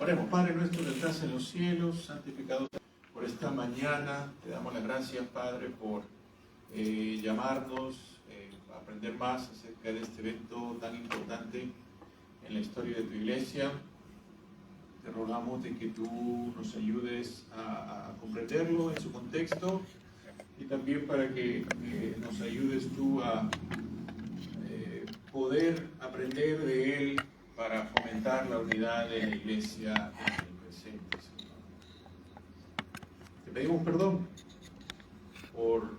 Oremos. Padre nuestro que estás en los cielos, santificado por esta mañana. Te damos las gracias, Padre, por llamarnos a aprender más acerca de este evento tan importante en la historia de tu iglesia. Te rogamos de que tú nos ayudes a comprenderlo en su contexto y también para que nos ayudes tú a poder aprender de él para fomentar la unidad de la iglesia en el presente, Señor. Te pedimos perdón por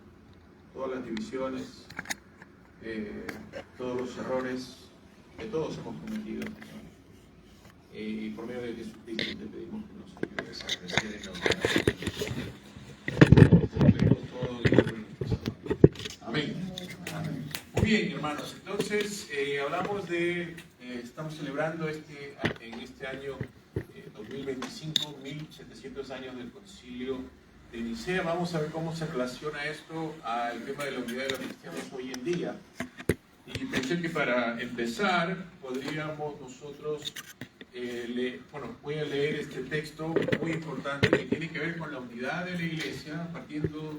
todas las divisiones, todos los errores que todos hemos cometido, Señor. Y por medio de Jesucristo te pedimos que nos ayudes a crecer en la unidad. Te pedimos todo Dios por nuestro Salvador. Amén. Amén. Muy bien, hermanos. Entonces, hablamos de... estamos celebrando en este año 2025, 1700 años del Concilio de Nicea. Vamos a ver cómo se relaciona esto al tema de la unidad de los cristianos hoy en día. Y pensé que para empezar podríamos nosotros, voy a leer este texto muy importante que tiene que ver con la unidad de la iglesia, partiendo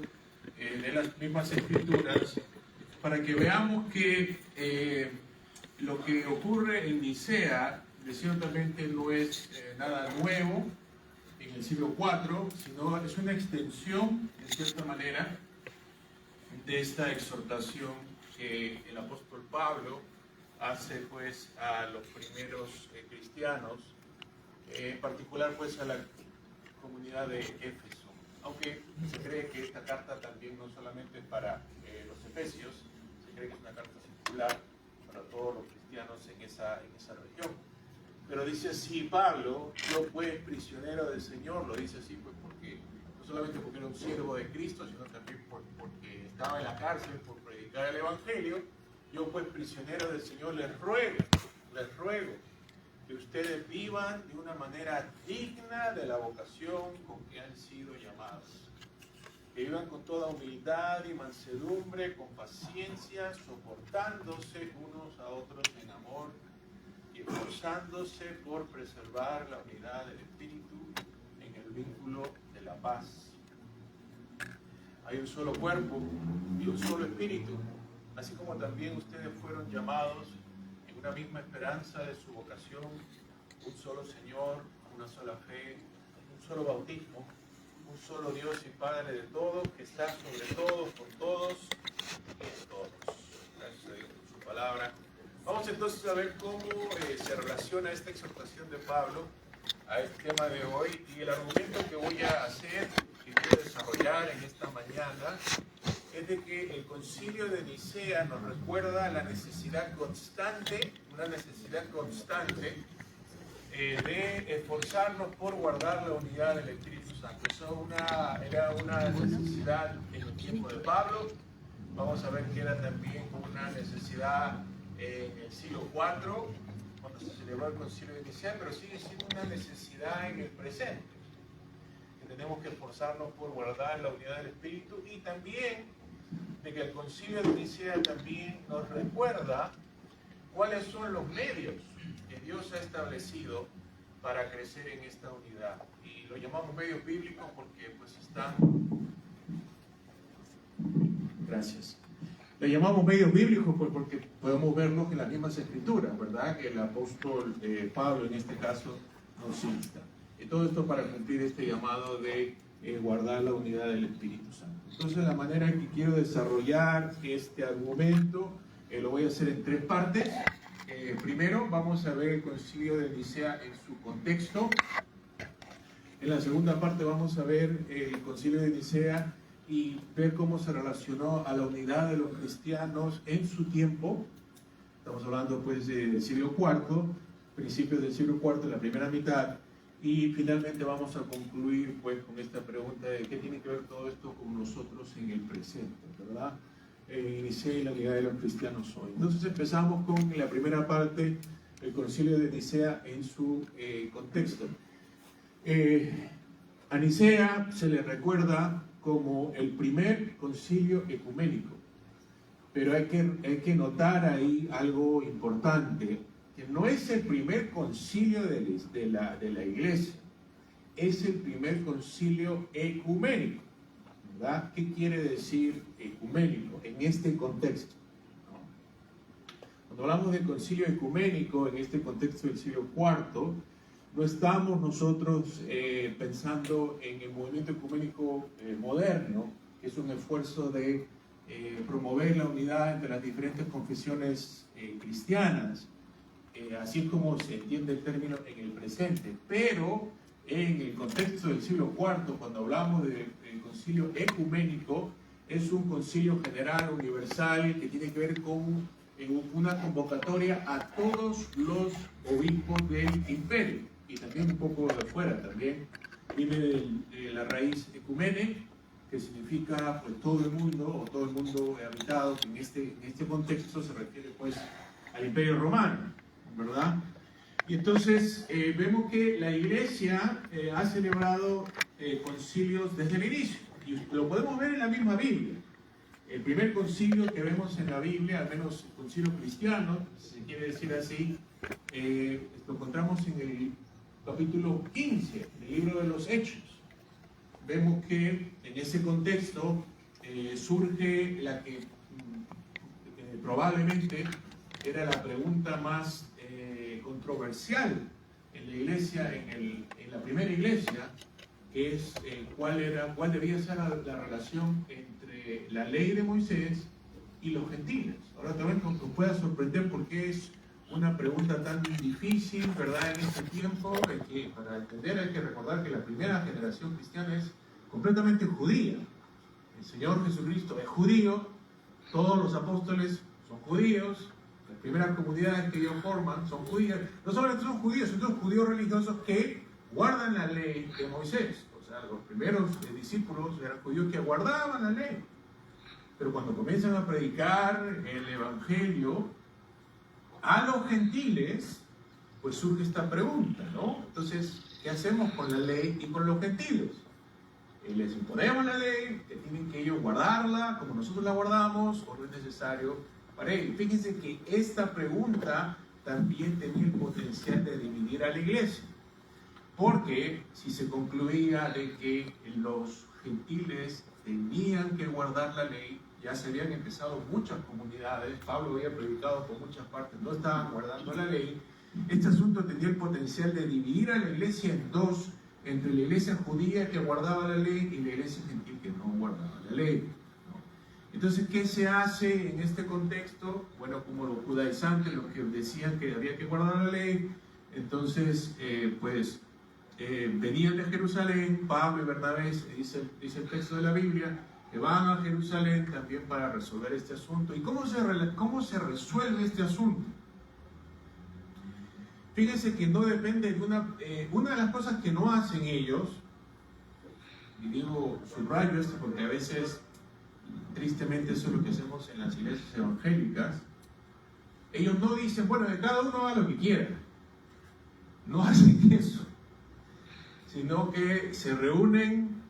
de las mismas escrituras, para que veamos que lo que ocurre en Nicea, ciertamente no es nada nuevo en el siglo IV, sino es una extensión, en cierta manera, de esta exhortación que el apóstol Pablo hace pues a los primeros cristianos, en particular pues a la comunidad de Éfeso. Aunque se cree que esta carta también no solamente es para los efesios, se cree que es una carta circular para todos los cristianos en esa región. Pero dice así Pablo: yo pues prisionero del Señor. Lo dice así pues porque no solamente porque era un siervo de Cristo, sino también porque estaba en la cárcel por predicar el Evangelio. Yo pues prisionero del Señor les ruego que ustedes vivan de una manera digna de la vocación con que han sido llamados. Que vivan con toda humildad y mansedumbre, con paciencia, soportándose unos a otros en amor y esforzándose por preservar la unidad del Espíritu en el vínculo de la paz. Hay un solo cuerpo y un solo Espíritu, así como también ustedes fueron llamados en una misma esperanza de su vocación, un solo Señor, una sola fe, un solo bautismo, un solo Dios y Padre de todos, que está sobre todos, por todos y en todos. Gracias a Dios por su palabra. Vamos entonces a ver cómo se relaciona esta exhortación de Pablo a este tema de hoy, y el argumento que voy a hacer y voy a desarrollar en esta mañana es de que el Concilio de Nicea nos recuerda la necesidad constante, de esforzarnos por guardar la unidad del Espíritu Santo. Eso era una necesidad en el tiempo de Pablo. Vamos a ver que era también una necesidad en el siglo IV, cuando se celebró el Concilio de Nicea, pero sigue siendo una necesidad en el presente, que tenemos que esforzarnos por guardar la unidad del Espíritu, y también de que el Concilio de Nicea también nos recuerda cuáles son los medios que Dios ha establecido para crecer en esta unidad. Y lo llamamos medios bíblicos porque pues están... Gracias. Lo llamamos medios bíblicos pues porque podemos verlos en las mismas escrituras, ¿verdad? Que el apóstol Pablo en este caso nos insta. Y todo esto para cumplir este llamado de guardar la unidad del Espíritu Santo. Entonces la manera en que quiero desarrollar este argumento lo voy a hacer en tres partes. Primero vamos a ver el Concilio de Nicea en su contexto. En la segunda parte vamos a ver el Concilio de Nicea y ver cómo se relacionó a la unidad de los cristianos en su tiempo. Estamos hablando pues del siglo IV, principios del siglo IV, la primera mitad. Y finalmente vamos a concluir pues con esta pregunta de qué tiene que ver todo esto con nosotros en el presente, ¿verdad? Nicea y la unidad de los cristianos hoy. Entonces empezamos con la primera parte, el Concilio de Nicea en su contexto. A Nicea se le recuerda como el primer concilio ecuménico, pero hay que notar ahí algo importante. que no es el primer concilio de la iglesia, es el primer concilio ecuménico, ¿verdad? ¿Qué quiere decir ecuménico en este contexto? ¿No? Cuando hablamos de concilio ecuménico en este contexto del siglo IV, no estamos nosotros pensando en el movimiento ecuménico moderno, que es un esfuerzo de promover la unidad entre las diferentes confesiones cristianas, así es como se entiende el término en el presente, pero en el contexto del siglo IV, cuando hablamos del concilio ecuménico, es un concilio general, universal, que tiene que ver con una convocatoria a todos los obispos del imperio, y también un poco de afuera, también viene de la raíz ecumene, que significa pues todo el mundo, o todo el mundo habitado, que en este contexto se refiere pues al imperio romano, ¿verdad? Y entonces vemos que la iglesia ha celebrado concilios desde el inicio, y lo podemos ver en la misma Biblia. El primer concilio que vemos en la Biblia, al menos el concilio cristiano, si se quiere decir así, lo encontramos en el capítulo 15 del libro de los Hechos. Vemos que en ese contexto surge la que probablemente era la pregunta más controversial en la iglesia, en la primera iglesia, que es cuál debía ser la relación entre la ley de Moisés y los gentiles. Ahora también nos pueda sorprender porque es una pregunta tan difícil, ¿verdad? En este tiempo, que para entender hay que recordar que la primera generación cristiana es completamente judía. El Señor Jesucristo es judío, todos los apóstoles son judíos, las primeras comunidades que ellos forman son judías. No solamente son judíos, son judíos religiosos que guardan la ley de Moisés. O sea, los primeros discípulos eran judíos que guardaban la ley. Pero cuando comienzan a predicar el Evangelio a los gentiles, pues surge esta pregunta, ¿no? Entonces, ¿qué hacemos con la ley y con los gentiles? Les imponemos la ley, que tienen que ellos guardarla como nosotros la guardamos, o no es necesario para ellos. Fíjense que esta pregunta también tenía el potencial de dividir a la iglesia, porque si se concluía de que los gentiles tenían que guardar la ley, ya se habían empezado muchas comunidades, Pablo había predicado por muchas partes, no estaban guardando la ley. Este asunto tenía el potencial de dividir a la iglesia en dos, entre la iglesia judía que guardaba la ley y la iglesia gentil que no guardaba la ley, ¿no? Entonces, ¿qué se hace en este contexto? Bueno, como los judaizantes, los que decían que había que guardar la ley, entonces, venían de Jerusalén, Pablo y Bernabé, dice el texto de la Biblia, que van a Jerusalén también para resolver este asunto. ¿Y cómo se resuelve este asunto? Fíjense que no depende de una de las cosas que no hacen ellos, y digo subrayo esto porque a veces, tristemente, eso es lo que hacemos en las iglesias evangélicas. Ellos no dicen, bueno, que cada uno haga lo que quiera. No hacen eso, sino que se reúnen,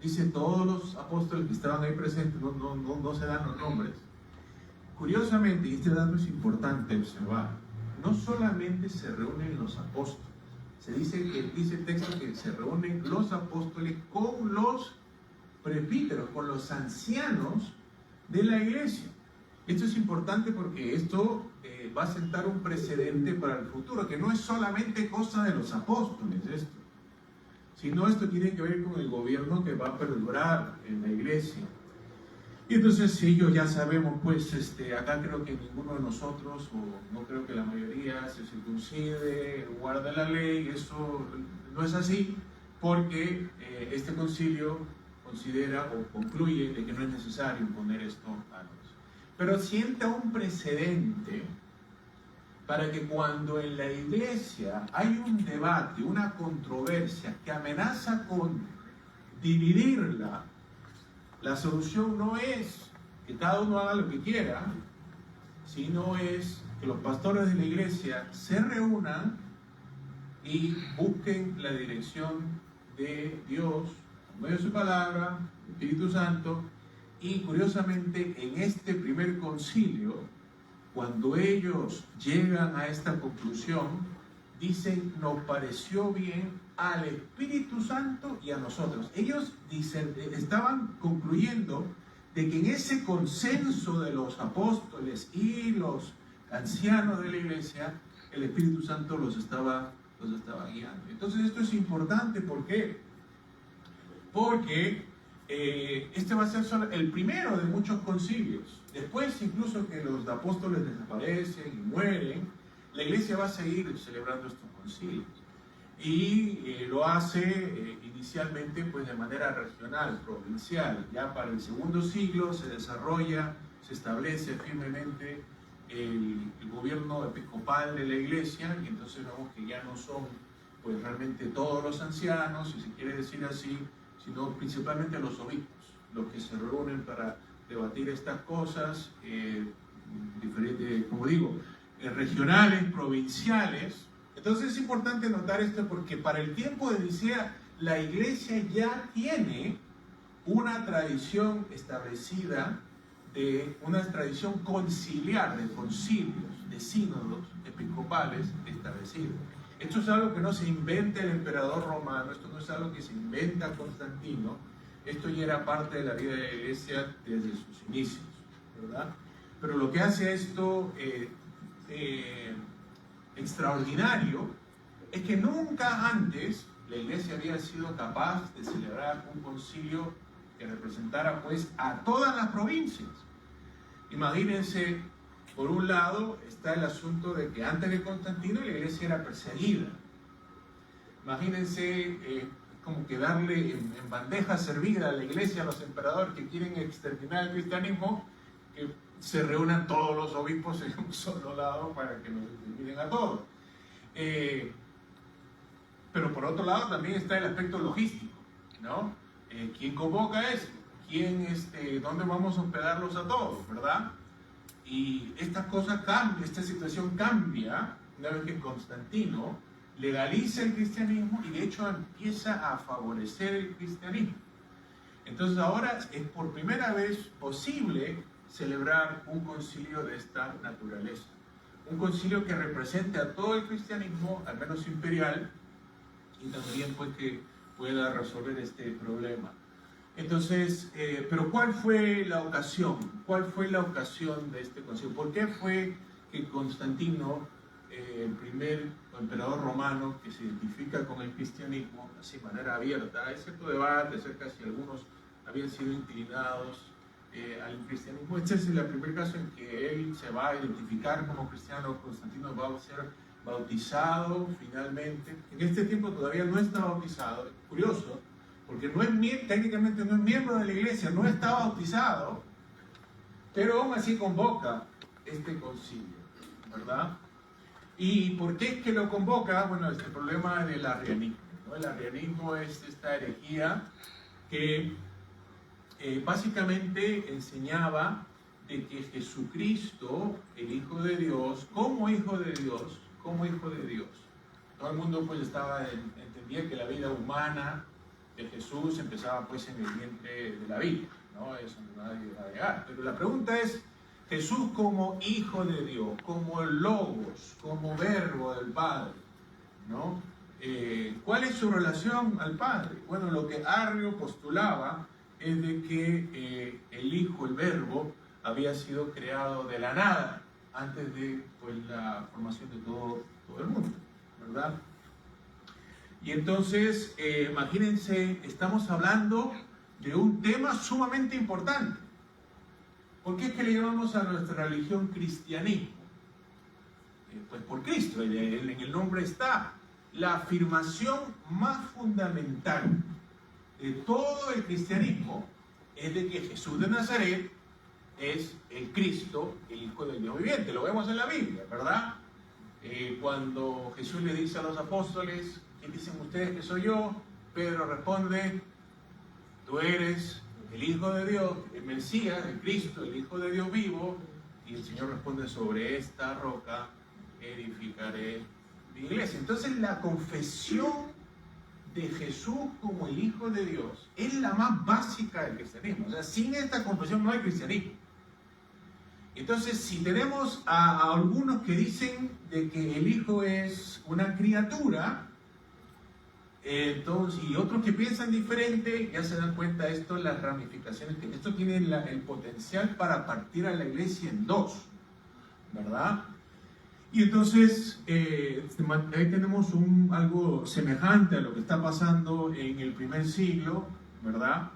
dice todos los apóstoles que estaban ahí presentes, no se dan los nombres. Curiosamente, y este dato es importante observar, no solamente se reúnen los apóstoles, dice el texto que se reúnen los apóstoles con los presbíteros, con los ancianos de la iglesia. Esto es importante porque esto va a sentar un precedente para el futuro, que no es solamente cosa de los apóstoles esto, sino esto tiene que ver con el gobierno que va a perdurar en la iglesia. Y entonces, si ellos ya sabemos, pues acá creo que ninguno de nosotros, o no creo que la mayoría, se circuncide, guarda la ley. Eso no es así, porque este concilio considera o concluye de que no es necesario imponer esto a los. Pero sienta un precedente para que cuando en la iglesia hay un debate, una controversia que amenaza con dividirla, la solución no es que cada uno haga lo que quiera, sino es que los pastores de la iglesia se reúnan y busquen la dirección de Dios, por medio de su palabra, el Espíritu Santo. Y curiosamente, en este primer concilio, cuando ellos llegan a esta conclusión, dicen, nos pareció bien al Espíritu Santo y a nosotros. Ellos dicen, estaban concluyendo de que en ese consenso de los apóstoles y los ancianos de la iglesia, el Espíritu Santo los estaba guiando. Entonces esto es importante, ¿por qué? Porque este va a ser solo el primero de muchos concilios. Después, incluso que los apóstoles desaparecen y mueren, la iglesia va a seguir celebrando estos concilios. Y lo hace inicialmente pues, de manera regional, provincial. Ya para el segundo siglo se desarrolla, se establece firmemente el gobierno episcopal de la iglesia, y entonces vemos que ya no son pues, realmente todos los ancianos, si se quiere decir así, sino principalmente los obispos, los que se reúnen para debatir estas cosas, diferentes, como digo, regionales, provinciales. Entonces es importante notar esto porque para el tiempo de Nicea la iglesia ya tiene una tradición establecida, de una tradición conciliar, de concilios, de sínodos episcopales establecidos. Esto es algo que no se inventa el emperador romano, esto no es algo que se inventa Constantino, esto ya era parte de la vida de la iglesia desde sus inicios, ¿verdad? Pero lo que hace esto extraordinario es que nunca antes la iglesia había sido capaz de celebrar un concilio que representara pues a todas las provincias. Imagínense, por un lado está el asunto de que antes de Constantino la iglesia era perseguida. Imagínense como que darle en bandeja servida a la iglesia a los emperadores que quieren exterminar el cristianismo, que se reúnan todos los obispos en un solo lado para que nos exterminen a todos. Pero por otro lado también está el aspecto logístico, ¿no? ¿Quién convoca eso? ¿Dónde vamos a hospedarlos a todos, verdad? Y esta cosa cambia, esta situación cambia una vez que Constantino legaliza el cristianismo y de hecho empieza a favorecer el cristianismo. Entonces ahora es por primera vez posible celebrar un concilio de esta naturaleza. Un concilio que represente a todo el cristianismo, al menos imperial, y también pues que pueda resolver este problema. Entonces, pero ¿cuál fue la ocasión? ¿Cuál fue la ocasión de este concilio? ¿Por qué fue que Constantino, el primer emperador romano que se identifica con el cristianismo, así de manera abierta, hay cierto debate acerca de si algunos habían sido inclinados al cristianismo? Este es el primer caso en que él se va a identificar como cristiano. Constantino va a ser bautizado finalmente. En este tiempo todavía no está bautizado. Es curioso, porque técnicamente no es miembro de la iglesia, no está bautizado, pero aún así convoca este concilio, ¿verdad? ¿Y por qué es que lo convoca? Bueno, es el problema del arrianismo, ¿no? El arrianismo es esta herejía que básicamente enseñaba de que Jesucristo, el Hijo de Dios, como Hijo de Dios, todo el mundo pues entendía que la vida humana de Jesús empezaba pues en el vientre de la Virgen, ¿no? Eso nadie va a negar. Pero la pregunta es, Jesús como Hijo de Dios, como el Logos, como Verbo del Padre, ¿no? ¿Cuál es su relación al Padre? Bueno, lo que Arrio postulaba es de que el Hijo, el Verbo, había sido creado de la nada, antes de pues, la formación de todo el mundo, ¿verdad? Y entonces, imagínense, estamos hablando de un tema sumamente importante. ¿Por qué es que le llamamos a nuestra religión cristianismo? Pues por Cristo, en el nombre está. La afirmación más fundamental de todo el cristianismo es de que Jesús de Nazaret es el Cristo, el Hijo del Dios viviente. Lo vemos en la Biblia, ¿verdad? Cuando Jesús le dice a los apóstoles, ¿quién dicen ustedes que soy yo? Pedro responde, tú eres el Hijo de Dios, el Mesías, el Cristo, el Hijo de Dios vivo. Y el Señor responde, sobre esta roca edificaré mi iglesia. Entonces la confesión de Jesús como el Hijo de Dios es la más básica del cristianismo. O sea, sin esta confesión no hay cristianismo. Entonces, si tenemos a algunos que dicen de que el Hijo es una criatura, entonces, y otros que piensan diferente, ya se dan cuenta de esto, las ramificaciones, que esto tiene el potencial para partir a la iglesia en dos, ¿verdad? Y entonces, ahí tenemos algo semejante a lo que está pasando en el primer siglo, ¿verdad?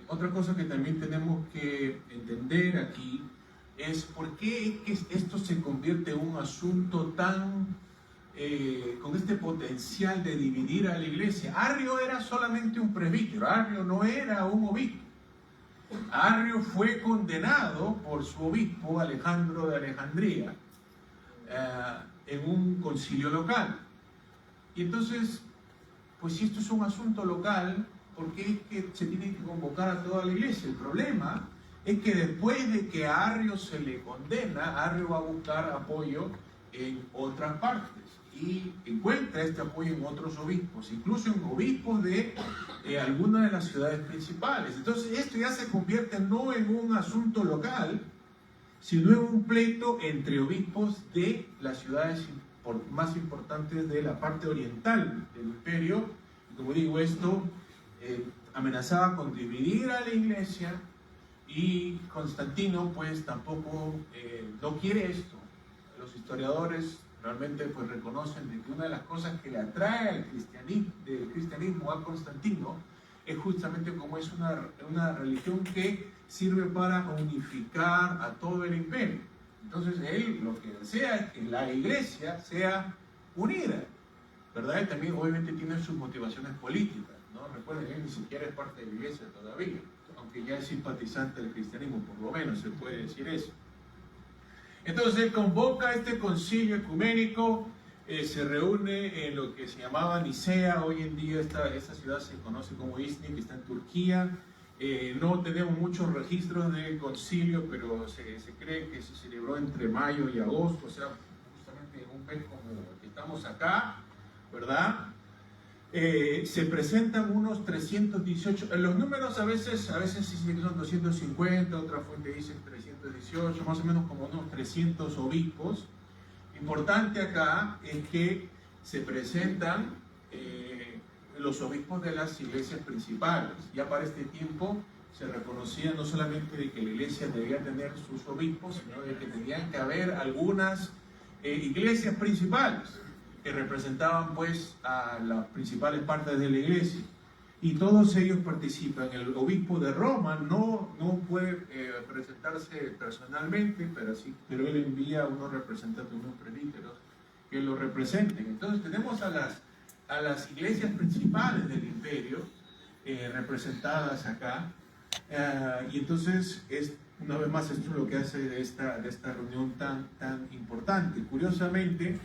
Otra cosa que también tenemos que entender aquí es por qué es que esto se convierte en un asunto tan con este potencial de dividir a la iglesia. Arrio era solamente un presbítero, Arrio no era un obispo. Arrio fue condenado por su obispo Alejandro de Alejandría en un concilio local. Y entonces, pues si esto es un asunto local, ¿por qué es que se tiene que convocar a toda la iglesia? El problema es que después de que a Arrio se le condena, Arrio va a buscar apoyo en otras partes y encuentra este apoyo en otros obispos, incluso en obispos de algunas de las ciudades principales. Entonces esto ya se convierte no en un asunto local, sino en un pleito entre obispos de las ciudades más importantes de la parte oriental del imperio. Y como digo, esto amenazaba con dividir a la iglesia, y Constantino pues tampoco no quiere esto. Los historiadores realmente pues reconocen de que una de las cosas que le atrae del cristianismo a Constantino es justamente como es una religión que sirve para unificar a todo el imperio. Entonces él lo que desea es que la iglesia sea unida, ¿verdad? Y también obviamente tiene sus motivaciones políticas, ¿no? Recuerden, él ni siquiera es parte de la iglesia todavía, aunque ya es simpatizante del cristianismo, por lo menos se puede decir eso. Entonces él convoca este concilio ecuménico, se reúne en lo que se llamaba Nicea. Hoy en día esta ciudad se conoce como Iznik, que está en Turquía. No tenemos muchos registros del concilio, pero se cree que se celebró entre mayo y agosto, o sea, justamente en un mes como el que estamos acá, ¿verdad? Se presentan unos 318, los números a veces dicen que son 250, otra fuente dice 318, más o menos como unos 300 obispos. Importante acá es que se presentan los obispos de las iglesias principales. Ya para este tiempo se reconocía no solamente de que la iglesia debía tener sus obispos, sino de que tenían que haber algunas iglesias principales que representaban pues a las principales partes de la iglesia, y todos ellos participan. El obispo de Roma no puede presentarse personalmente, pero él envía a unos representantes, unos presbíteros que lo representen. Entonces tenemos a las iglesias principales del imperio representadas acá, y entonces es una vez más esto es lo que hace de esta reunión tan importante. Curiosamente,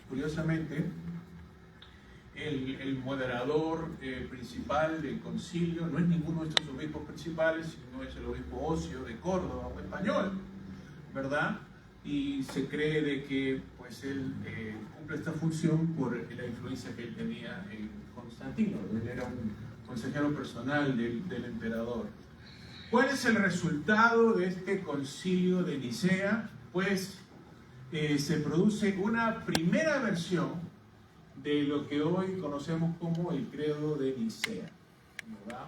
el moderador principal del concilio no es ninguno de estos obispos principales, sino es el obispo Ocio de Córdoba, un español, ¿verdad? Y se cree de que pues él cumple esta función por la influencia que él tenía en Constantino. Él era un consejero personal del emperador. ¿Cuál es el resultado de este concilio de Nicea? Pues se produce una primera versión de lo que hoy conocemos como el credo de Nicea, ¿verdad?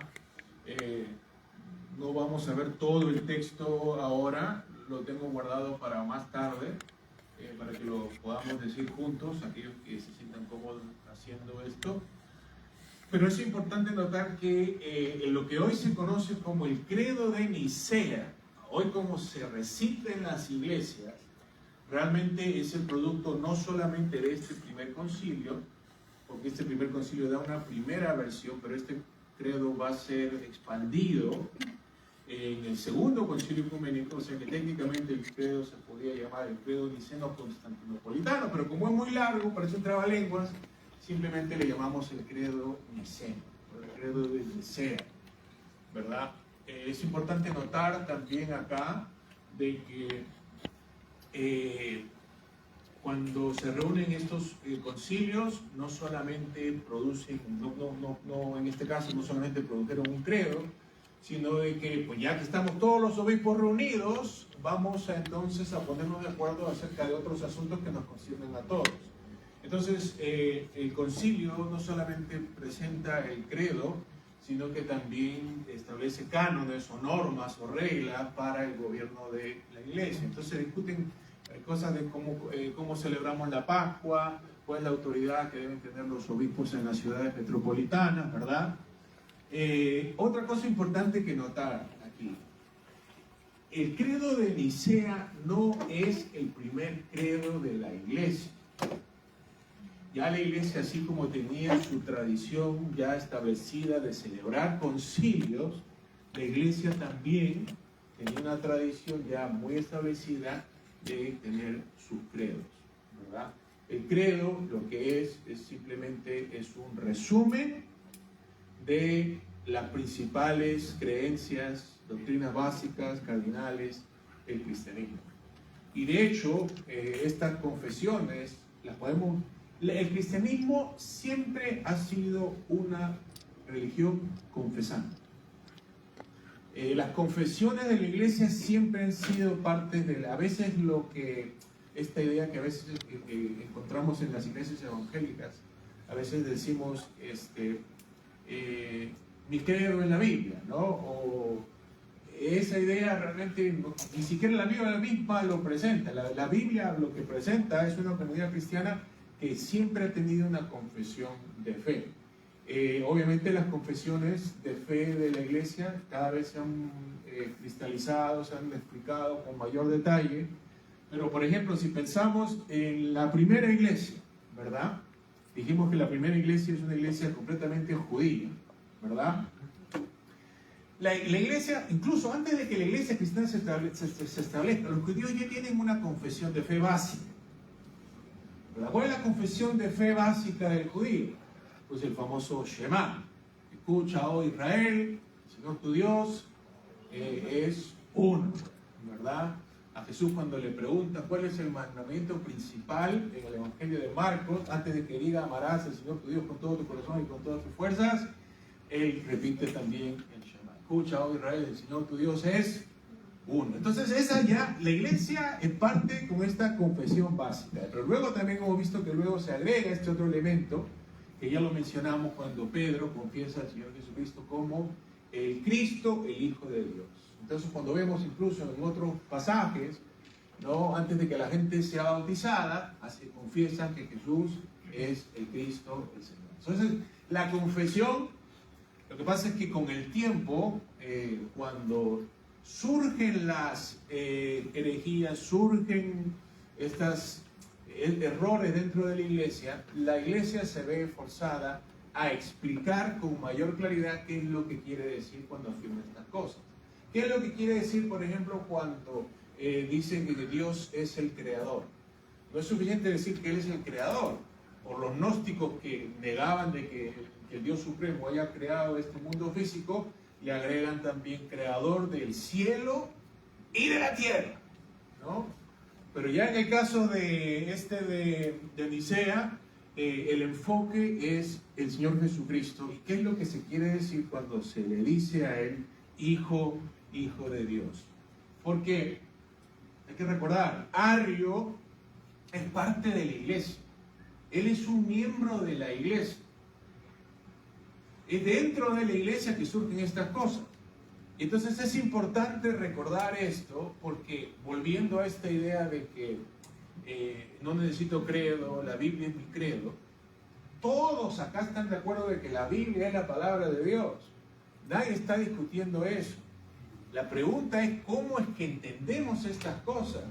No vamos a ver todo el texto ahora, lo tengo guardado para más tarde, para que lo podamos decir juntos, aquellos que se sientan cómodos haciendo esto. Pero es importante notar que lo que hoy se conoce como el credo de Nicea, hoy como se recita en las iglesias, realmente es el producto no solamente de este primer concilio, porque este primer concilio da una primera versión, pero este credo va a ser expandido en el segundo concilio ecuménico, o sea que técnicamente el credo se podría llamar el credo niceno-constantinopolitano, pero como es muy largo, parece un trabalenguas, simplemente le llamamos el credo niceno, el credo de Nicea, ¿verdad? Es importante notar también acá de que cuando se reúnen estos concilios, no solamente producen, en este caso no solamente produjeron un credo, sino de que pues ya que estamos todos los obispos reunidos, vamos entonces a ponernos de acuerdo acerca de otros asuntos que nos conciernen a todos. Entonces, el concilio no solamente presenta el credo, sino que también establece cánones o normas o reglas para el gobierno de la iglesia. Entonces se discuten cosas de cómo celebramos la Pascua, cuál es la autoridad que deben tener los obispos en las ciudades metropolitanas, ¿verdad? Otra cosa importante que notar aquí: el credo de Nicea no es el primer credo de la iglesia. Ya la iglesia, así como tenía su tradición ya establecida de celebrar concilios, la iglesia también tenía una tradición ya muy establecida de tener sus credos, ¿verdad? El credo lo que es simplemente un resumen de las principales creencias, doctrinas básicas, cardinales del cristianismo. Y de hecho, estas confesiones las podemos... El cristianismo siempre ha sido una religión confesante. Las confesiones de la iglesia siempre han sido parte de a veces esta idea que a veces encontramos en las iglesias evangélicas, a veces decimos, mi credo en la Biblia, ¿no? O esa idea realmente ni siquiera la Biblia misma lo presenta. La Biblia lo que presenta es una comunidad cristiana que siempre ha tenido una confesión de fe. Obviamente las confesiones de fe de la iglesia cada vez se han cristalizado, se han explicado con mayor detalle, pero por ejemplo, si pensamos en la primera iglesia, ¿verdad? Dijimos que la primera iglesia es una iglesia completamente judía, ¿verdad? La iglesia, incluso antes de que la iglesia cristiana se establezca, los judíos ya tienen una confesión de fe básica. ¿Cuál es la confesión de fe básica del judío? Pues el famoso Shema. Escucha, oh Israel, el Señor tu Dios es uno, ¿verdad? A Jesús, cuando le pregunta cuál es el mandamiento principal en el Evangelio de Marcos, antes de que diga amarás al Señor tu Dios con todo tu corazón y con todas tus fuerzas, él repite también el Shema. Escucha, oh Israel, el Señor tu Dios es uno. Entonces la iglesia en parte con esta confesión básica, pero luego también hemos visto que luego se agrega este otro elemento que ya lo mencionamos cuando Pedro confiesa al Señor Jesucristo como el Cristo, el Hijo de Dios. Entonces cuando vemos incluso en otros pasajes, ¿no? Antes de que la gente sea bautizada, confiesan que Jesús es el Cristo, el Señor. Entonces la confesión, lo que pasa es que con el tiempo, cuando surgen las herejías, surgen estos errores dentro de la iglesia se ve forzada a explicar con mayor claridad qué es lo que quiere decir cuando afirma estas cosas. ¿Qué es lo que quiere decir, por ejemplo, cuando dicen que Dios es el creador? No es suficiente decir que Él es el creador. Por los gnósticos que negaban de que el Dios Supremo haya creado este mundo físico, le agregan también creador del cielo y de la tierra, ¿no? Pero ya en el caso de Nicea, el enfoque es el Señor Jesucristo. ¿Y qué es lo que se quiere decir cuando se le dice a Él Hijo de Dios? Porque hay que recordar, Arrio es parte de la iglesia. Él es un miembro de la iglesia. Es dentro de la iglesia que surgen estas cosas. Entonces es importante recordar esto, porque volviendo a esta idea de que no necesito credo, la Biblia es mi credo, todos acá están de acuerdo de que la Biblia es la palabra de Dios. Nadie está discutiendo eso. La pregunta es cómo es que entendemos estas cosas,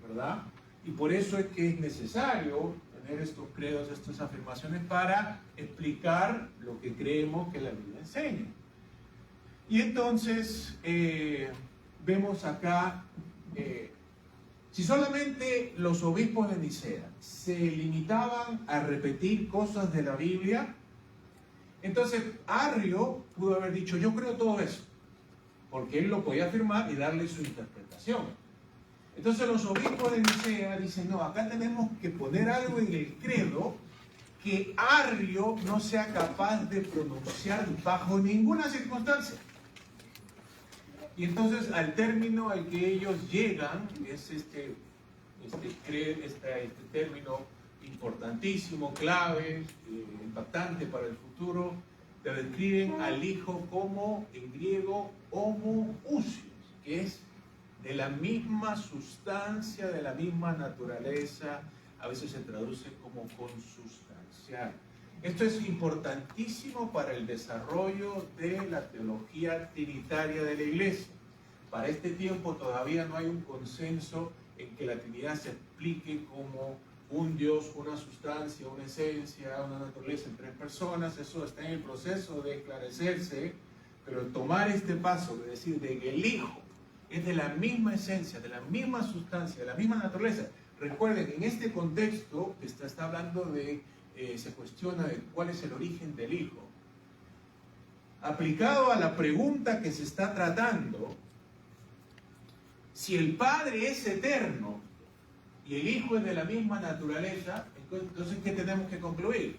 ¿verdad? Y por eso es que es necesario tener estos credos, estas afirmaciones para explicar lo que creemos que la Biblia enseña. Y entonces vemos acá, si solamente los obispos de Nicea se limitaban a repetir cosas de la Biblia, entonces Arrio pudo haber dicho, yo creo todo eso, porque él lo podía afirmar y darle su interpretación. Entonces los obispos de Nicea dicen, no, acá tenemos que poner algo en el credo que Arrio no sea capaz de pronunciar bajo ninguna circunstancia. Y entonces al término al que ellos llegan es este término importantísimo, clave, impactante para el futuro. Te describen al hijo como en griego homoousios, que es de la misma sustancia, de la misma naturaleza, a veces se traduce como consustancial. Esto es importantísimo para el desarrollo de la teología trinitaria de la Iglesia. Para este tiempo todavía no hay un consenso en que la Trinidad se explique como un Dios, una sustancia, una esencia, una naturaleza en tres personas. Eso está en el proceso de esclarecerse, pero tomar este paso de decir de que el Hijo es de la misma esencia, de la misma sustancia, de la misma naturaleza. Recuerden, en este contexto está hablando de, se cuestiona de cuál es el origen del Hijo. Aplicado a la pregunta que se está tratando, si el Padre es eterno y el Hijo es de la misma naturaleza, entonces ¿qué tenemos que concluir?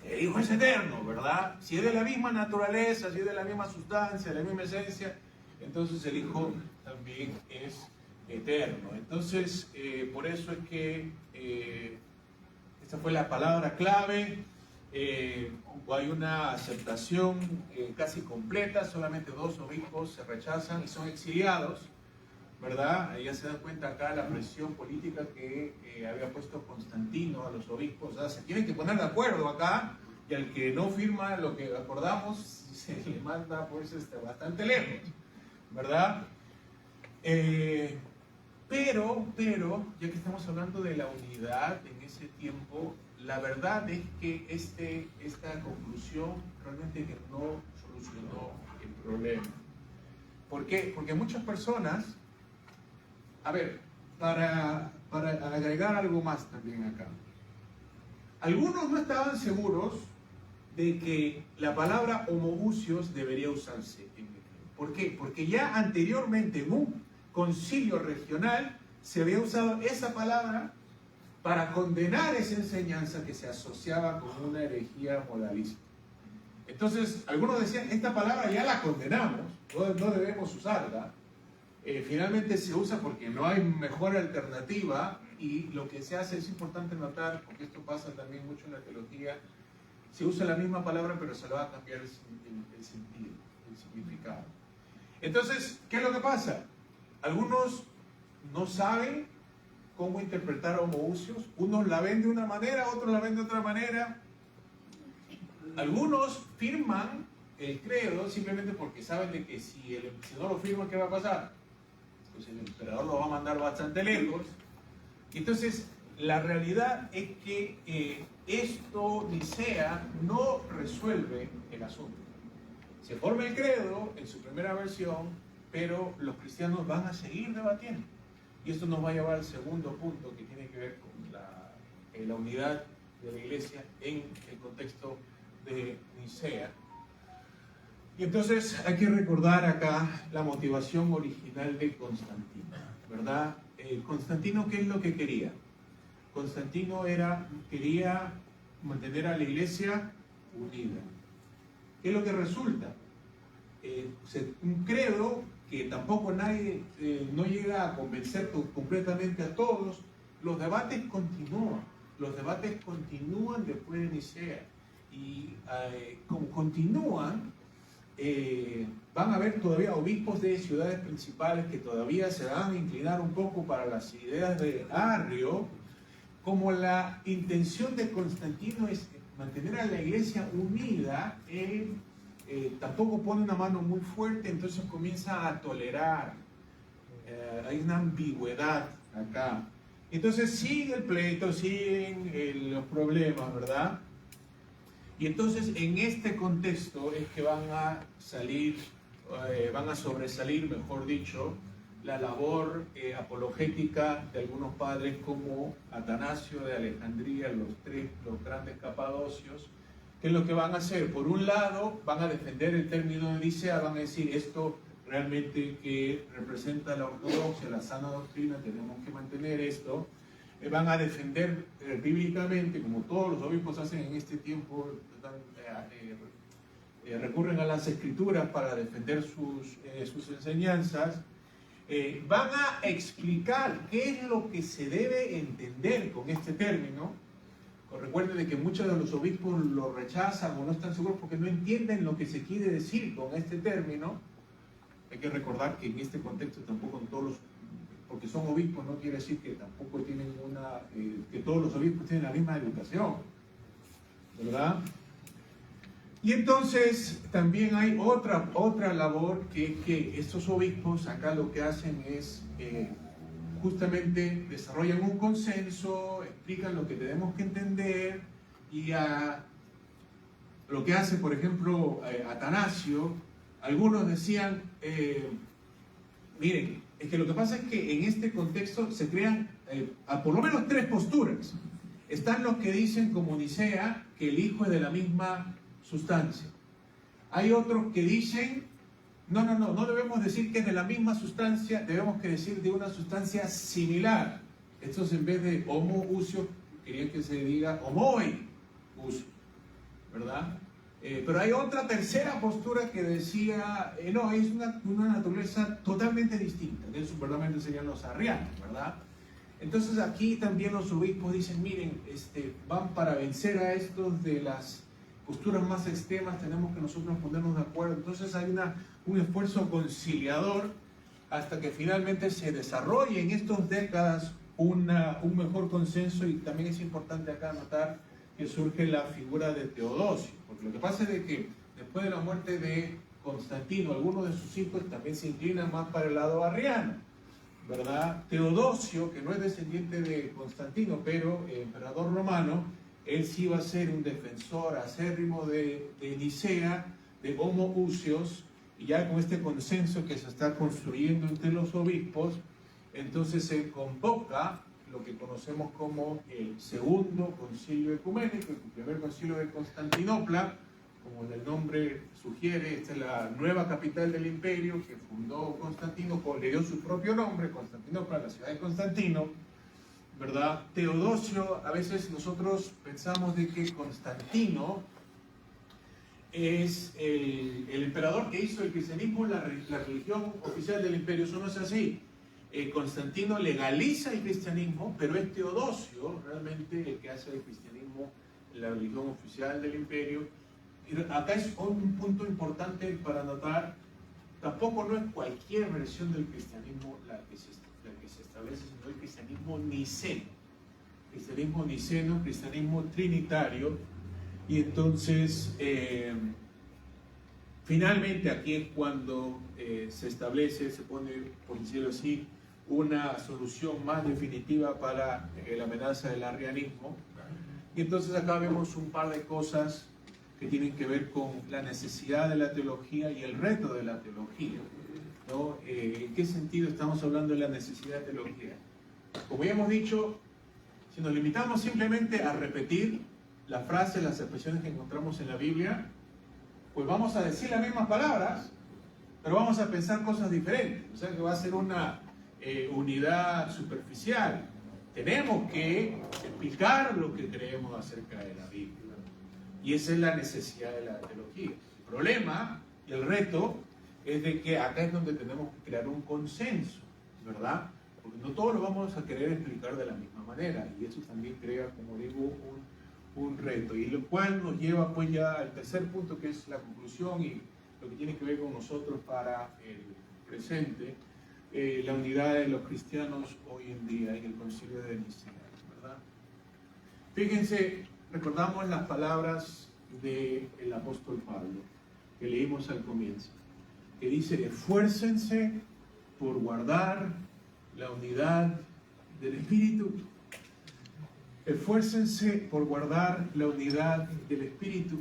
El Hijo es eterno, ¿verdad? Si es de la misma naturaleza, si es de la misma sustancia, de la misma esencia, entonces el Hijo también es eterno. Entonces, por eso es que esta fue la palabra clave. Hay una aceptación casi completa, solamente 2 obispos se rechazan y son exiliados, ¿verdad? Ya se dan cuenta acá la presión política que había puesto Constantino a los obispos. O sea, se tienen que poner de acuerdo acá, y al que no firma lo que acordamos se le manda pues bastante lejos, ¿verdad? Pero, ya que estamos hablando de la unidad en ese tiempo, la verdad es que esta conclusión realmente que no solucionó el problema. ¿Por qué? Porque muchas personas, a ver, para agregar algo más también acá, algunos no estaban seguros de que la palabra homoousios debería usarse en el credo. ¿Por qué? Porque ya anteriormente en un concilio regional se había usado esa palabra para condenar esa enseñanza que se asociaba con una herejía modalista. Entonces, algunos decían, esta palabra ya la condenamos, no debemos usarla. Finalmente se usa porque no hay mejor alternativa, y lo que se hace, es importante notar, porque esto pasa también mucho en la teología, se usa la misma palabra pero se le va a cambiar el sentido, el significado. Entonces, ¿qué es lo que pasa? Algunos no saben cómo interpretar homoousios, unos la ven de una manera, otros la ven de otra manera. Algunos firman el credo simplemente porque saben de que si no lo firman, ¿qué va a pasar? Pues el emperador lo va a mandar bastante lejos. Entonces, la realidad es que esto, Nicea, no resuelve el asunto. Se forma el credo en su primera versión, pero los cristianos van a seguir debatiendo. Y esto nos va a llevar al segundo punto, que tiene que ver con la unidad de la Iglesia en el contexto de Nicea. Y entonces hay que recordar acá la motivación original de Constantino, ¿verdad? Constantino, ¿qué es lo que quería? Constantino quería mantener a la Iglesia unida. ¿Qué es lo que resulta? Un credo que tampoco nadie no llega a convencer completamente a todos. Los debates continúan después de Nicea, y como continúan, van a haber todavía obispos de ciudades principales que todavía se van a inclinar un poco para las ideas de Arrio. Como la intención de Constantino es mantener a la Iglesia unida, él tampoco pone una mano muy fuerte, entonces comienza a tolerar. Hay una ambigüedad acá. Entonces sigue el pleito, siguen los problemas, ¿verdad? Y entonces en este contexto es que van a sobresalir, mejor dicho, la labor apologética de algunos padres como Atanasio de Alejandría, los grandes capadocios. ¿Qué es lo que van a hacer? Por un lado, van a defender el término de Nicea, van a decir esto realmente que representa la ortodoxia, la sana doctrina, tenemos que mantener esto. Van a defender bíblicamente, como todos los obispos hacen en este tiempo, recurren a las escrituras para defender sus enseñanzas, van a explicar qué es lo que se debe entender con este término. Recuerden de que muchos de los obispos lo rechazan o no están seguros porque no entienden lo que se quiere decir con este término. Hay que recordar que en este contexto tampoco porque son obispos no quiere decir que tampoco tienen que todos los obispos tienen la misma educación, ¿verdad? Y entonces también hay otra labor que estos obispos acá lo que hacen es justamente desarrollan un consenso, explican lo que tenemos que entender y lo que hace, por ejemplo, Atanasio, algunos decían, miren, es que lo que pasa es que en este contexto se crean por lo menos tres posturas. Están los que dicen, como Nicea, que el Hijo es de la misma sustancia. Hay otros que dicen, no debemos decir que es de la misma sustancia, debemos que decir de una sustancia similar. Estos en vez de homoousios, querían que se diga homoousios, ¿verdad? Pero hay otra tercera postura que decía, no, es una naturaleza totalmente distinta, que eso verdaderamente serían los arrianos, ¿verdad? Entonces aquí también los obispos dicen, miren, van para vencer a estos de las posturas más extremas, tenemos que nosotros ponernos de acuerdo. Entonces hay un esfuerzo conciliador hasta que finalmente se desarrolle en estas décadas un mejor consenso. Y también es importante acá notar que surge la figura de Teodosio, porque lo que pasa es de que después de la muerte de Constantino, algunos de sus hijos también se inclinan más para el lado arriano, ¿verdad? Teodosio, que no es descendiente de Constantino, pero emperador romano, él sí va a ser un defensor acérrimo de Nicea, de homoousios, y ya con este consenso que se está construyendo entre los obispos, entonces se convoca lo que conocemos como el segundo concilio ecuménico, el primer concilio de Constantinopla, como el nombre sugiere. Esta es la nueva capital del imperio que fundó Constantino, le dio su propio nombre, Constantinopla, la ciudad de Constantino, ¿verdad? Teodosio, a veces nosotros pensamos de que Constantino es el emperador que hizo el cristianismo la religión oficial del imperio. Eso no es así. Constantino legaliza el cristianismo, pero es Teodosio realmente el que hace el cristianismo la religión oficial del imperio. Y acá es un punto importante para notar, tampoco no es cualquier versión del cristianismo la que se establece, sino el cristianismo niceno, cristianismo trinitario. Y entonces, finalmente aquí es cuando se establece, se pone, por decirlo así, una solución más definitiva para la amenaza del arrianismo. Y entonces acá vemos un par de cosas que tienen que ver con la necesidad de la teología y el reto de la teología, ¿no? ¿En qué sentido estamos hablando de la necesidad de teología? Como ya hemos dicho, si nos limitamos simplemente a repetir las frases, las expresiones que encontramos en la Biblia, pues vamos a decir las mismas palabras, pero vamos a pensar cosas diferentes. O sea que va a ser una unidad superficial. Tenemos que explicar lo que creemos acerca de la Biblia. Y esa es la necesidad de la teología. El problema y el reto es de que acá es donde tenemos que crear un consenso, ¿verdad? Porque no todos lo vamos a querer explicar de la misma manera. Y eso también crea, como digo, un reto. Y lo cual nos lleva pues ya al tercer punto, que es la conclusión y lo que tiene que ver con nosotros para el presente. La unidad de los cristianos hoy en día en el concilio de Nicea, ¿verdad? Fíjense, recordamos las palabras del apóstol Pablo que leímos al comienzo, que dice: esfuércense por guardar la unidad del Espíritu. Esfuércense por guardar la unidad del Espíritu,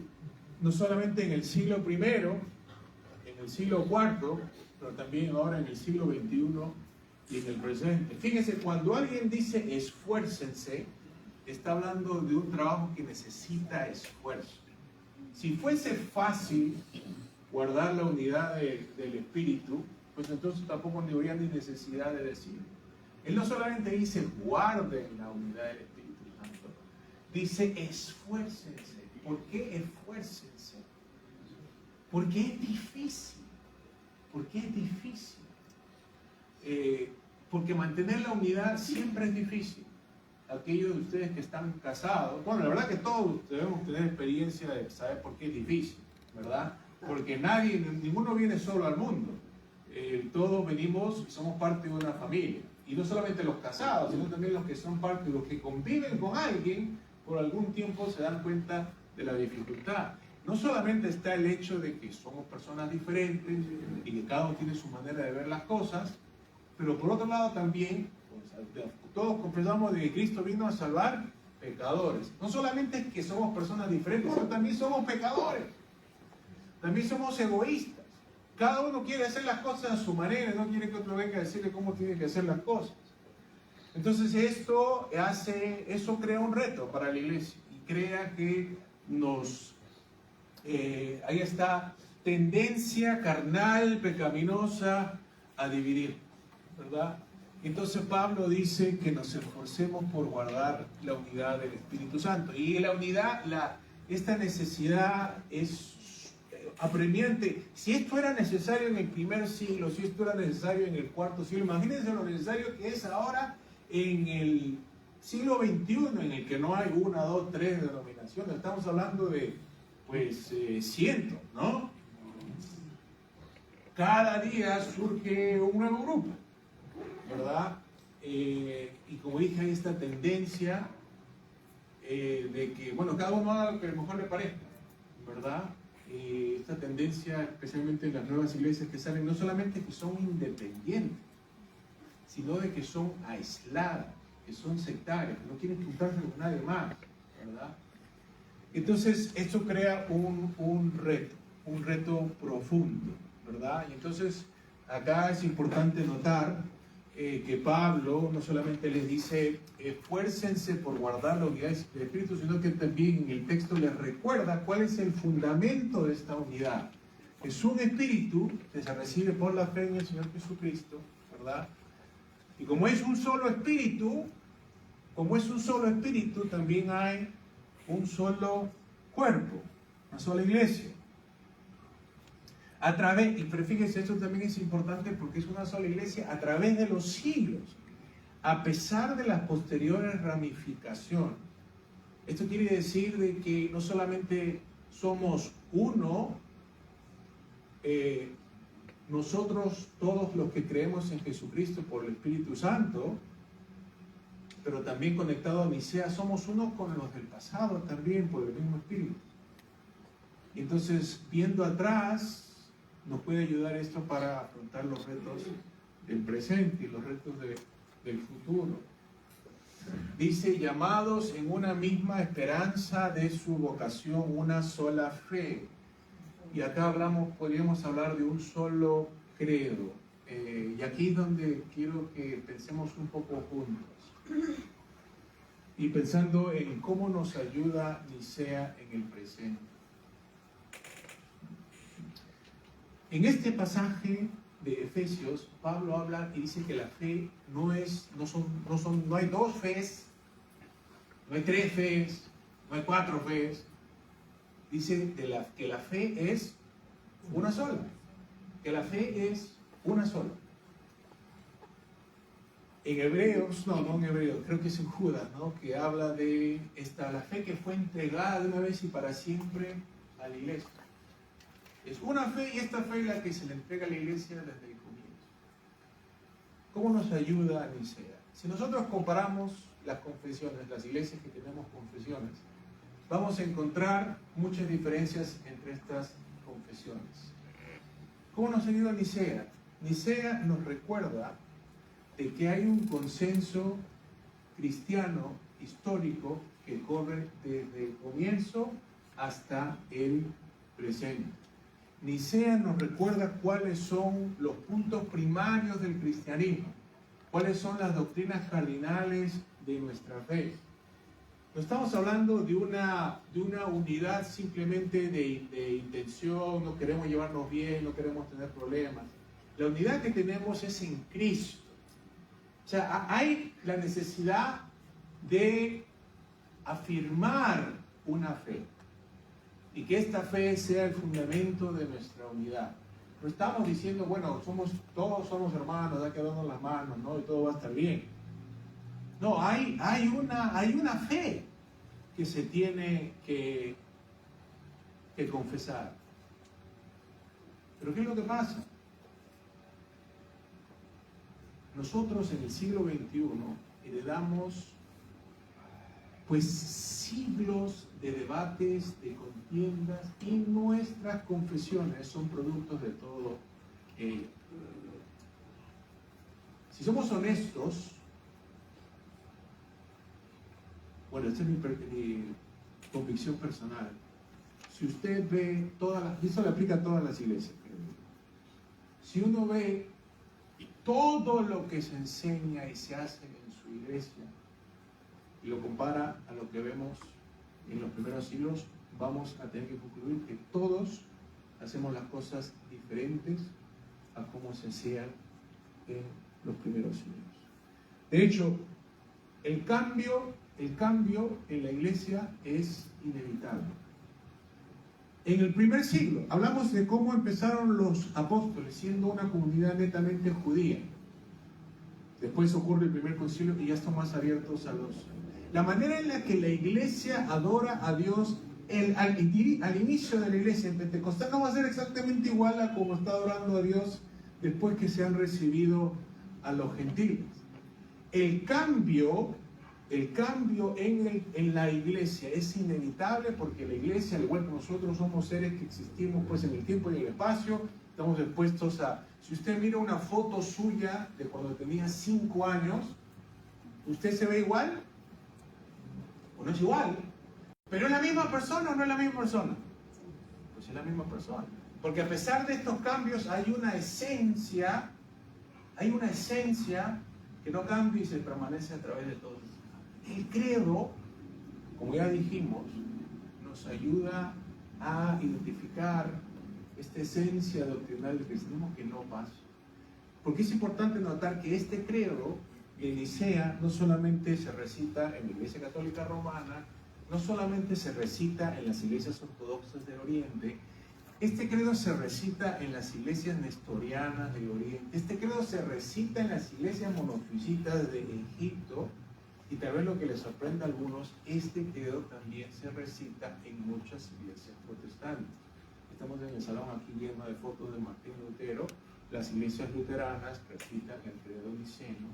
no solamente en el siglo I, en el siglo IV, pero también ahora en el siglo XXI y en el presente. Fíjense, cuando alguien dice esfuércense, está hablando de un trabajo que necesita esfuerzo. Si fuese fácil guardar la unidad del Espíritu, pues entonces tampoco habría ni necesidad de decir. Él no solamente dice guarden la unidad del Espíritu Santo, dice esfuércense. ¿Por qué esfuércense? Porque es difícil. Porque es difícil. Porque mantener la unidad siempre es difícil. Aquellos de ustedes que están casados, bueno, la verdad que todos debemos tener experiencia de saber por qué es difícil, ¿verdad? Porque ninguno viene solo al mundo. Todos venimos y somos parte de una familia. Y no solamente los casados, sino también los que son parte, los que conviven con alguien, por algún tiempo se dan cuenta de la dificultad. No solamente está el hecho de que somos personas diferentes y que cada uno tiene su manera de ver las cosas, pero por otro lado también, pues, todos confesamos de que Cristo vino a salvar pecadores. No solamente es que somos personas diferentes, sino también somos pecadores. También somos egoístas. Cada uno quiere hacer las cosas a su manera, no quiere que otro venga a decirle cómo tiene que hacer las cosas. Entonces eso crea un reto para la iglesia y crea que hay esta tendencia carnal, pecaminosa a dividir, ¿verdad? Entonces Pablo dice que nos esforcemos por guardar la unidad del Espíritu Santo. Y la unidad, esta necesidad es apremiante. Si esto era necesario en el primer siglo, si esto era necesario en el cuarto siglo, imagínense lo necesario que es ahora en el siglo XXI, en el que no hay 1, 2, 3 denominaciones. Estamos hablando de, pues, cientos, ¿no? Cada día surge un nuevo grupo, ¿verdad? Y como dije, hay esta tendencia de que, bueno, cada uno haga lo que mejor le parezca, ¿verdad? Esta tendencia, especialmente en las nuevas iglesias que salen, no solamente que son independientes, sino de que son aisladas, que son sectarias, que no quieren juntarse con nadie más, ¿verdad? Entonces, esto crea un reto profundo, ¿verdad? Y entonces, acá es importante notar que Pablo no solamente les dice esfuércense por guardar la unidad del Espíritu, sino que también en el texto les recuerda cuál es el fundamento de esta unidad. Es un espíritu que se recibe por la fe en el Señor Jesucristo, ¿verdad? Y como es un solo espíritu, también hay un solo cuerpo, una sola iglesia. Pero fíjense, esto también es importante porque es una sola iglesia a través de los siglos, a pesar de las posteriores ramificaciones. Esto quiere decir de que no solamente somos uno, nosotros todos los que creemos en Jesucristo por el Espíritu Santo, pero también conectado a Nicea, somos uno con los del pasado también por el mismo Espíritu. Y entonces, viendo atrás, nos puede ayudar esto para afrontar los retos del presente y los retos del futuro. Dice, llamados en una misma esperanza de su vocación, una sola fe. Y acá podríamos hablar de un solo credo. Y aquí es donde quiero que pensemos un poco juntos. Y pensando en cómo nos ayuda Nicea en el presente. En este pasaje de Efesios, Pablo habla y dice que la fe no hay dos fees, no hay tres fees, no hay cuatro fees. Dice que la fe es una sola, que la fe es una sola. En Hebreos, no en Hebreos, creo que es en Judas, ¿no? Que habla de la fe que fue entregada de una vez y para siempre a la iglesia. Es una fe y esta fe es la que se le entrega a la iglesia desde el comienzo. ¿Cómo nos ayuda a Nicea? Si nosotros comparamos las confesiones, las iglesias que tenemos confesiones, vamos a encontrar muchas diferencias entre estas confesiones. ¿Cómo nos ayuda Nicea? Nicea nos recuerda de que hay un consenso cristiano histórico que corre desde el comienzo hasta el presente. Nicea nos recuerda cuáles son los puntos primarios del cristianismo, cuáles son las doctrinas cardinales de nuestra fe. No estamos hablando de una unidad simplemente de intención, no queremos llevarnos bien, no queremos tener problemas. La unidad que tenemos es en Cristo. O sea, hay la necesidad de afirmar una fe. y que esta fe sea el fundamento de nuestra unidad. No estamos diciendo, bueno, todos somos hermanos, hay que darnos las manos, ¿no? Y todo va a estar bien. No, hay una fe que se tiene que confesar. Pero ¿qué es lo que pasa? Nosotros en el siglo XXI heredamos pues siglos de debates, de contiendas, y nuestras confesiones son productos de todo ello. Si somos honestos, bueno, esta es mi convicción personal. Si usted ve y eso le aplica a todas las iglesias, si uno ve todo lo que se enseña y se hace en su iglesia y lo compara a lo que vemos en los primeros siglos, vamos a tener que concluir que todos hacemos las cosas diferentes a como se hacían en los primeros siglos. De hecho, el cambio en la iglesia es inevitable. En el primer siglo, hablamos de cómo empezaron los apóstoles, siendo una comunidad netamente judía. Después ocurre el primer concilio y ya están más abiertos a la manera en la que la iglesia adora a Dios al inicio de la iglesia en Pentecostés no va a ser exactamente igual a como está adorando a Dios después que se han recibido a los gentiles. El cambio en la iglesia es inevitable porque la iglesia, al igual que nosotros, somos seres que existimos pues en el tiempo y en el espacio, estamos expuestos a... Si usted mira una foto suya de cuando tenía 5 años, ¿usted se ve igual? ¿O no es igual? ¿Pero es la misma persona o no es la misma persona? Pues es la misma persona. Porque a pesar de estos cambios hay una esencia que no cambia y se permanece a través de todos. El credo, como ya dijimos, nos ayuda a identificar esta esencia doctrinal del cristianismo que no pasa. Porque es importante notar que este credo en Nicea no solamente se recita en la Iglesia Católica Romana, no solamente se recita en las iglesias ortodoxas del Oriente, este credo se recita en las iglesias nestorianas del Oriente, este credo se recita en las iglesias monofisitas de Egipto, y tal vez lo que les sorprenda a algunos, este credo también se recita en muchas iglesias protestantes. Estamos en el salón aquí lleno de fotos de Martín Lutero. Las iglesias luteranas recitan el credo niceno.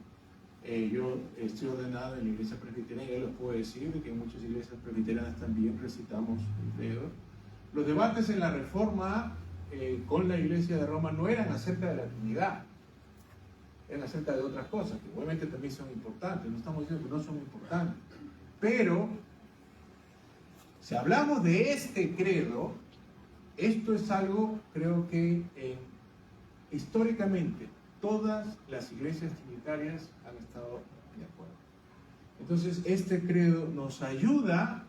Yo estoy ordenado en la iglesia presbiteriana y les puedo decir que en muchas iglesias presbiterianas también recitamos el credo. Los debates en la Reforma con la iglesia de Roma no eran acerca de la Trinidad, eran acerca de otras cosas, que obviamente también son importantes, no estamos diciendo que no son importantes, pero si hablamos de este credo, esto es algo, creo que históricamente todas las iglesias trinitarias han estado de acuerdo. Entonces este credo nos ayuda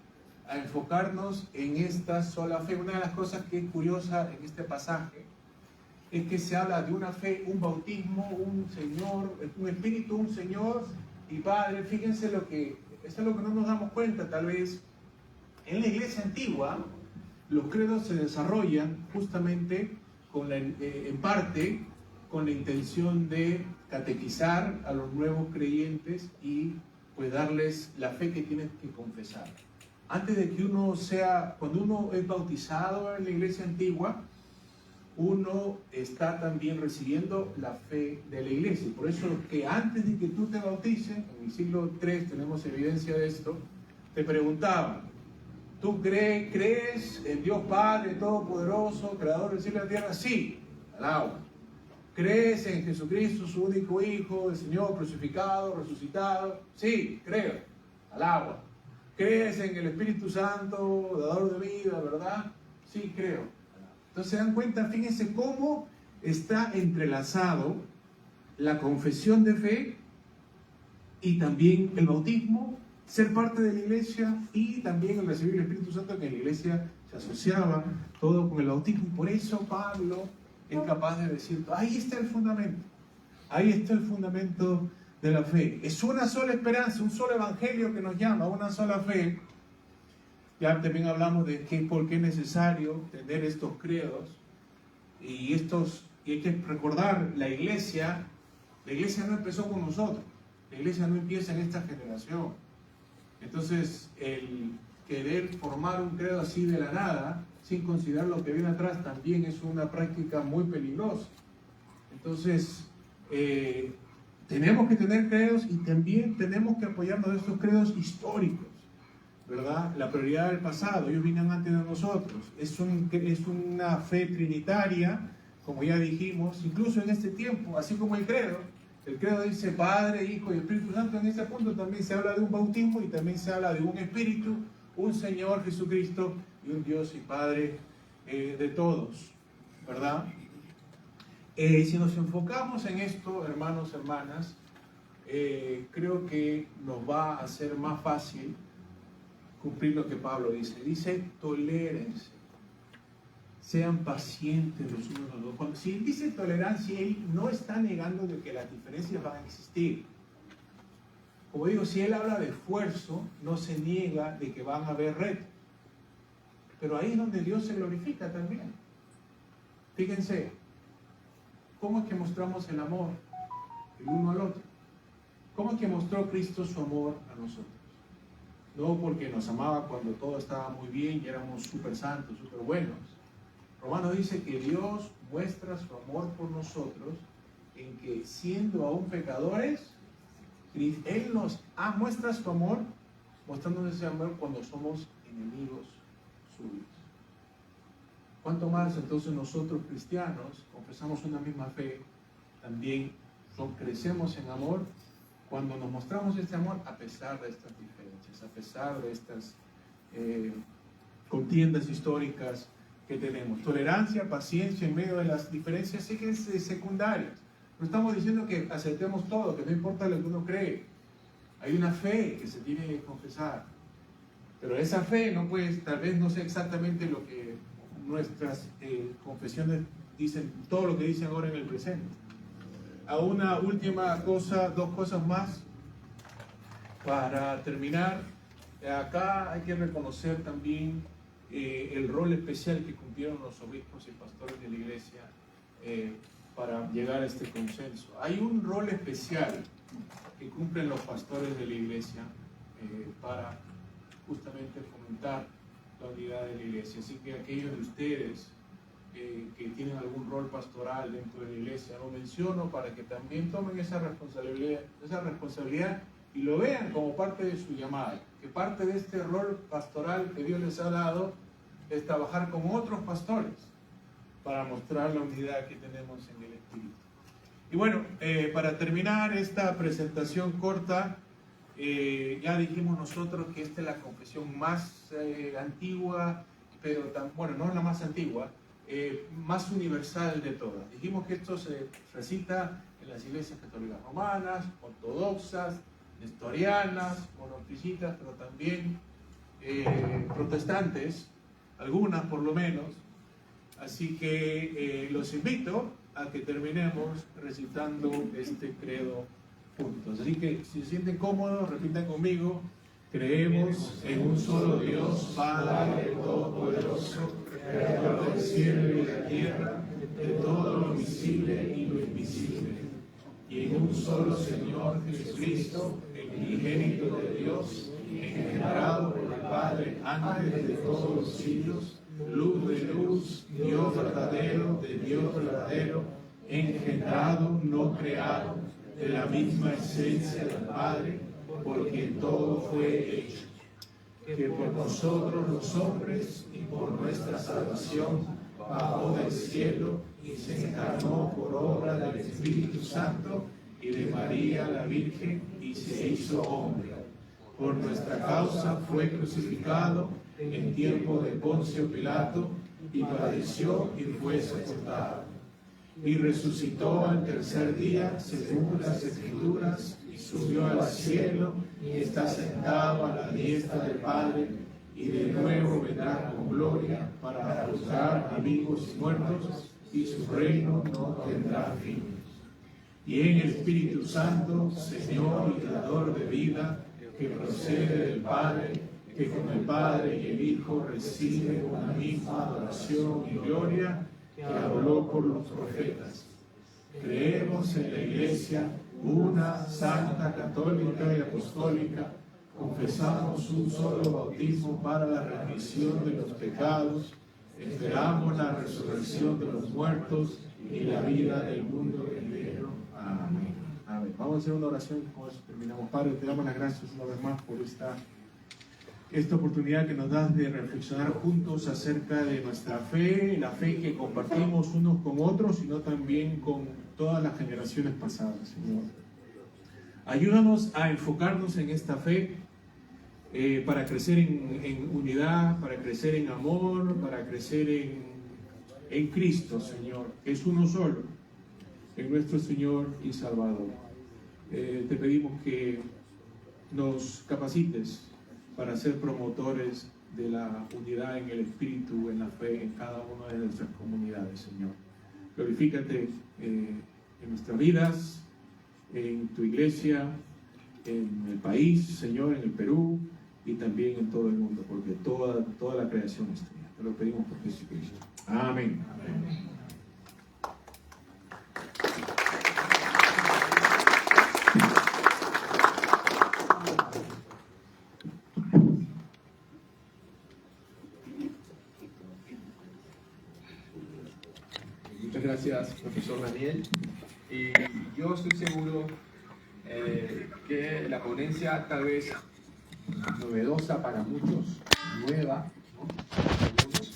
a enfocarnos en esta sola fe. Una de las cosas que es curiosa en este pasaje es que se habla de una fe, un bautismo, un Señor, un Espíritu, un Señor y Padre. Fíjense eso es lo que no nos damos cuenta tal vez. En la iglesia antigua, los credos se desarrollan justamente en parte con la intención de catequizar a los nuevos creyentes y pues darles la fe que tienen que confesar. Antes de que cuando uno es bautizado en la iglesia antigua, uno está también recibiendo la fe de la iglesia. Por eso que antes de que tú te bautices, en el siglo III tenemos evidencia de esto, te preguntaban, ¿tú crees en Dios Padre Todopoderoso, Creador del cielo y la tierra? Sí, al agua. ¿Crees en Jesucristo, su único Hijo, el Señor crucificado, resucitado? Sí, creo, al agua. ¿Crees en el Espíritu Santo, dador de vida, verdad? Sí, creo. Entonces se dan cuenta, fíjense cómo está entrelazado la confesión de fe y también el bautismo, ser parte de la iglesia y también el recibir el Espíritu Santo, que en la iglesia se asociaba todo con el bautismo. Y por eso Pablo es capaz de decir, ahí está el fundamento de la fe. Es una sola esperanza, un solo evangelio que nos llama a una sola fe. Ya también hablamos de por qué es necesario tener estos credos y hay que recordar, la iglesia no empezó con nosotros, la iglesia no empieza en esta generación. Entonces, el querer formar un credo así de la nada, sin considerar lo que viene atrás, también es una práctica muy peligrosa. Entonces, tenemos que tener credos y también tenemos que apoyarnos de estos credos históricos, ¿verdad? La prioridad del pasado, ellos vienen antes de nosotros. Es una fe trinitaria, como ya dijimos, incluso en este tiempo, así como el credo dice Padre, Hijo y Espíritu Santo. En ese punto también se habla de un bautismo y también se habla de un Espíritu, un Señor Jesucristo y un Dios y Padre de todos, ¿verdad? Si nos enfocamos en esto, hermanos, hermanas, creo que nos va a ser más fácil cumplir lo que Pablo dice. Dice, tolérense, sean pacientes los unos con los otros. Cuando, si él dice tolerancia, él no está negando de que las diferencias van a existir. Como digo, si él habla de esfuerzo, no se niega de que van a haber retos. Pero ahí es donde Dios se glorifica también. Fíjense, ¿cómo es que mostramos el amor el uno al otro? ¿Cómo es que mostró Cristo su amor a nosotros? No porque nos amaba cuando todo estaba muy bien y éramos súper santos, súper buenos. Romanos dice que Dios muestra su amor por nosotros en que siendo aún pecadores, Él muestra su amor, mostrándonos ese amor cuando somos enemigos suyos. ¿Cuánto más entonces nosotros cristianos confesamos una misma fe, también crecemos en amor cuando nos mostramos este amor a pesar de estas diferencias, a pesar de estas contiendas históricas que tenemos? Tolerancia, paciencia en medio de las diferencias siguen secundarias. No estamos diciendo que aceptemos todo, que no importa lo que uno cree. Hay una fe que se tiene que confesar, pero esa fe no puede, tal vez no sea exactamente lo que nuestras confesiones dicen, todo lo que dicen ahora en el presente. A una última cosa, dos cosas más para terminar. Acá hay que reconocer también el rol especial que cumplieron los obispos y pastores de la iglesia para llegar a este consenso. Hay un rol especial que cumplen los pastores de la iglesia para justamente fomentar la unidad de la iglesia. Así que aquellos de ustedes que tienen algún rol pastoral dentro de la iglesia, lo menciono para que también tomen esa responsabilidad y lo vean como parte de su llamada, que parte de este rol pastoral que Dios les ha dado es trabajar con otros pastores para mostrar la unidad que tenemos en el Espíritu. Y bueno, para terminar esta presentación corta, ya dijimos nosotros que esta es la confesión más antigua, pero no es la más antigua, más universal de todas. Dijimos que esto se recita en las iglesias católicas romanas, ortodoxas, nestorianas, monofisitas, pero también protestantes, algunas por lo menos. Así que los invito a que terminemos recitando este credo juntos. Así que si se sienten cómodos, repitan conmigo: creemos en un solo Dios, Padre Todopoderoso, creador del cielo y la tierra, de todo lo visible y lo invisible, y en un solo Señor Jesucristo, el unigénito de Dios, engendrado por el Padre antes de todos los siglos, luz de luz, Dios verdadero de Dios verdadero, engendrado, no creado, de la misma esencia del Padre, por quien todo fue hecho, que por nosotros los hombres y por nuestra salvación bajó del cielo y se encarnó por obra del Espíritu Santo y de María la Virgen y se hizo hombre. Por nuestra causa fue crucificado en tiempo de Poncio Pilato y padeció y fue sepultado. Y resucitó al tercer día según las Escrituras y subió al cielo y está sentado a la diestra del Padre y de nuevo vendrá con gloria para juzgar a vivos y muertos y su reino no tendrá fin. Y en el Espíritu Santo, Señor y Dador de vida, que procede del Padre, que con el Padre y el Hijo recibe una misma adoración y gloria, que habló por los profetas. Creemos en la Iglesia, una santa, católica y apostólica. Confesamos un solo bautismo para la remisión de los pecados. Esperamos la resurrección de los muertos y la vida del mundo venidero. Amén. Amén. Vamos a hacer una oración y con eso terminamos. Padre, te damos las gracias una vez más por esta oportunidad que nos das de reflexionar juntos acerca de nuestra fe, la fe que compartimos unos con otros, sino también con todas las generaciones pasadas, Señor. Ayúdanos a enfocarnos en esta fe para crecer en unidad, para crecer en amor, para crecer en Cristo, Señor, que es uno solo, en nuestro Señor y Salvador. Te pedimos que nos capacites para ser promotores de la unidad en el Espíritu, en la fe, en cada una de nuestras comunidades, Señor. Glorifícate en nuestras vidas, en tu iglesia, en el país, Señor, en el Perú y también en todo el mundo, porque toda la creación es tuya. Te lo pedimos por Jesucristo. Amén. Amén. Muchas gracias, profesor Daniel. Y yo estoy seguro que la ponencia, tal vez novedosa para muchos, nueva, ¿no? Para algunos,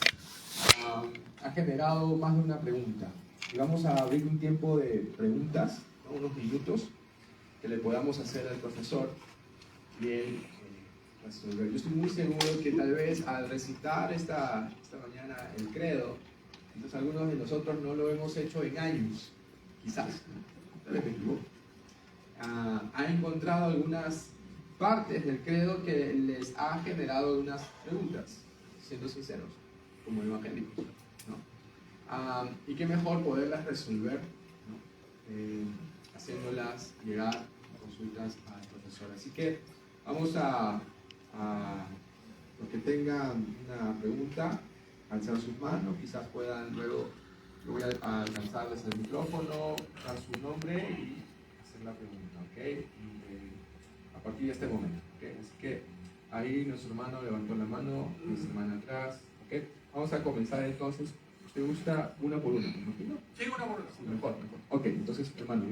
ha generado más de una pregunta. Y vamos a abrir un tiempo de preguntas, ¿no? Unos minutos que le podamos hacer al profesor y él resolver. Yo estoy muy seguro que tal vez al recitar esta mañana el credo, entonces algunos de nosotros no lo hemos hecho en años, quizás, tal vez me equivoco. Ha encontrado algunas partes del credo que les ha generado algunas preguntas, siendo sinceros, como evangélicos, ¿no? Y qué mejor poderlas resolver, ¿no? Haciéndolas llegar a consultas al profesor. Así que vamos a los que tengan una pregunta, alzar sus manos, quizás puedan luego, yo voy a alcanzarles el micrófono, dar su nombre y hacer la pregunta, ¿ok? A partir de este momento, ¿ok? Así que ahí nuestro hermano levantó la mano, nuestra hermana atrás, ¿ok? Vamos a comenzar entonces. ¿Te gusta una por una? ¿No? Sí, una por una. Sí, mejor. Ok, entonces, hermano.